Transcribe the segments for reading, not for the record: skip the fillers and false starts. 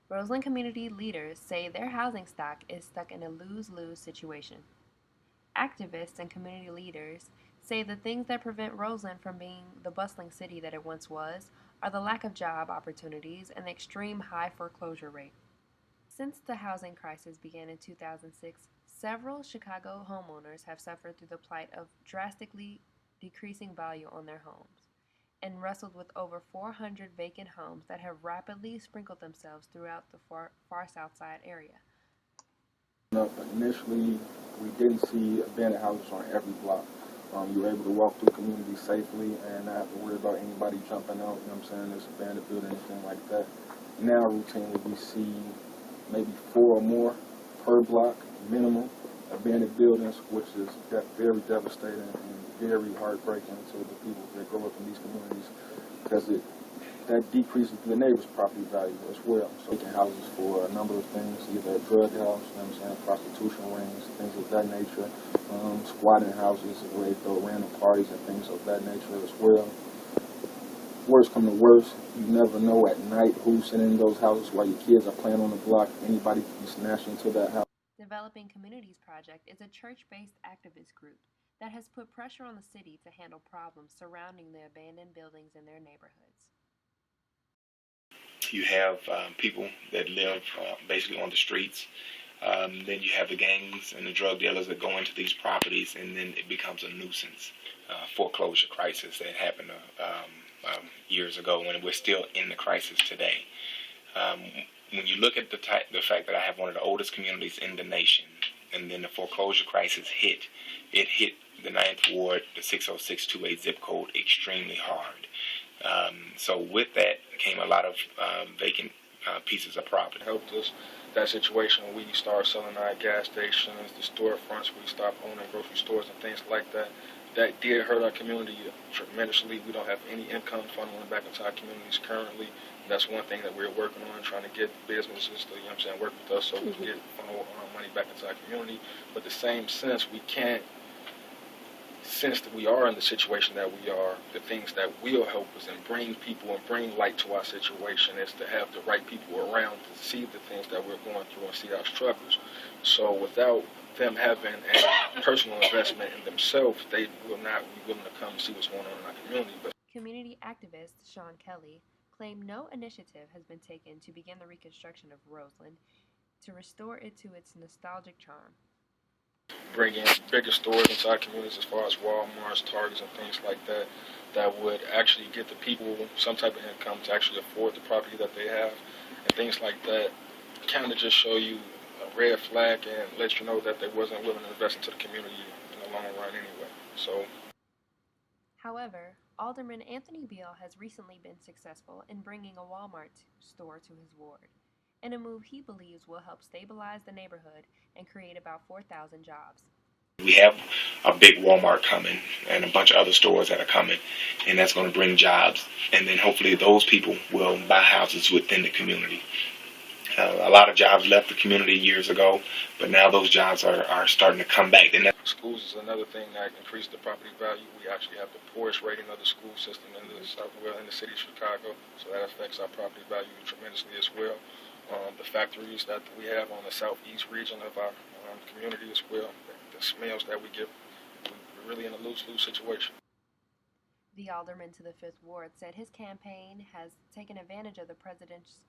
Roseland community leaders say their housing stock is stuck in a lose-lose situation. Activists and community leaders say the things that prevent Roseland from being the bustling city that it once was are the lack of job opportunities and the extreme high foreclosure rate. Since the housing crisis began in 2006, several Chicago homeowners have suffered through the plight of drastically decreasing value on their homes and wrestled with over 400 vacant homes that have rapidly sprinkled themselves throughout the far south side area. Initially, we didn't see abandoned houses on every block. You were able to walk through the community safely and not have to worry about anybody jumping out, you know what I'm saying, there's abandoned building, anything like that. Now, routinely, we see maybe 4 or more per block, minimum, abandoned buildings, which is very devastating and very heartbreaking to the people that grow up in these communities, because that decreases the neighbor's property value as well. So vacant houses for a number of things, either a drug house, you know what I'm saying, prostitution rings, things of that nature, squatting houses where they throw random parties and things of that nature as well. Worst come to worst, you never know at night who's sitting in those houses while your kids are playing on the block. Anybody can be snatched into that house. Developing Communities Project is a church-based activist group that has put pressure on the city to handle problems surrounding the abandoned buildings in their neighborhoods. You have people that live basically on the streets. Then you have the gangs and the drug dealers that go into these properties, and then it becomes a nuisance. Foreclosure crisis that happened years ago, and we're still in the crisis today. When you look at the fact that I have one of the oldest communities in the nation, and then the foreclosure crisis hit, it hit the Ninth Ward, the 60628 zip code, extremely hard. So with that came a lot of vacant pieces of property. It helped us, that situation, when we started selling our gas stations, the storefronts, we stopped owning grocery stores and things like that. That did hurt our community tremendously. We don't have any income funneling back into our communities currently. That's one thing that we're working on, trying to get businesses to, you know what I'm saying, work with us so we can get funnel money back into our community. But the same sense, we can't, since that we are in the situation that we are, the things that will help us and bring people and bring light to our situation is to have the right people around to see the things that we're going through and see our struggles. So without them having a personal investment in themselves, they will not be willing to come and see what's going on in our community. But community activist Sean Kelly claimed no initiative has been taken to begin the reconstruction of Roseland to restore it to its nostalgic charm. Bring in bigger stores into our communities as far as Walmarts, Targets, and things like that, that would actually get the people some type of income to actually afford the property that they have, and things like that kind of just show you a red flag and let you know that they wasn't willing to invest into the community in the long run anyway. So, however, Alderman Anthony Beale has recently been successful in bringing a Walmart store to his ward, in a move he believes will help stabilize the neighborhood and create about 4,000 jobs. We have a big Walmart coming and a bunch of other stores that are coming, and that's going to bring jobs. And then hopefully those people will buy houses within the community. A lot of jobs left the community years ago, but now those jobs are starting to come back. And schools is another thing that increased the property value. We actually have the poorest rating of the school system in the in the city of Chicago, so that affects our property value tremendously as well. The factories that we have on the southeast region of our community as well, the smells that we get, we're really in a lose-lose situation. The alderman to the 5th Ward said his campaign has taken advantage of the president's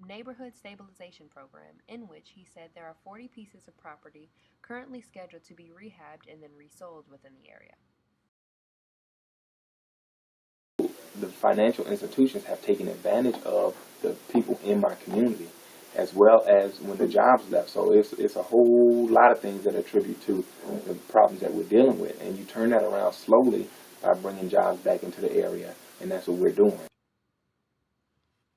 neighborhood stabilization program, in which he said there are 40 pieces of property currently scheduled to be rehabbed and then resold within the area. The financial institutions have taken advantage of the people in my community, as well as when the jobs left. So it's a whole lot of things that attribute to the problems that we're dealing with. And you turn that around slowly by bringing jobs back into the area, and that's what we're doing.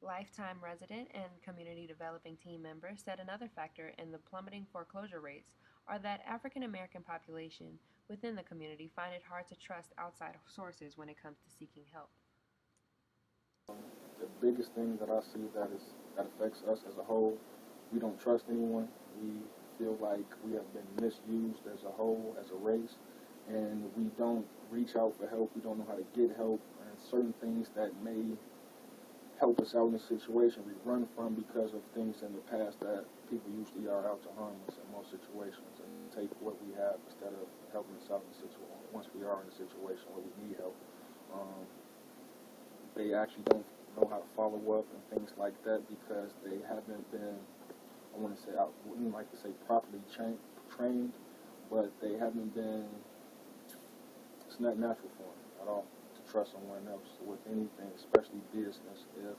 Lifetime resident and community developing team member said another factor in the plummeting foreclosure rates are that African American population within the community find it hard to trust outside sources when it comes to seeking help. The biggest thing that I see that affects us as a whole, we don't trust anyone. We feel like we have been misused as a whole, as a race, and we don't reach out for help. We don't know how to get help, and certain things that may help us out in the situation we run from because of things in the past that people usually are out to harm us in most situations, and take what we have instead of helping us out in the situation once we are in a situation where we need help. They actually don't know how to follow up and things like that because they haven't been, I want to say, I wouldn't like to say properly trained, but they haven't been, it's not natural for them at all to trust someone else with anything, especially business, if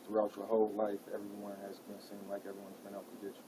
throughout your whole life everyone has been seeing like everyone's been out to get you.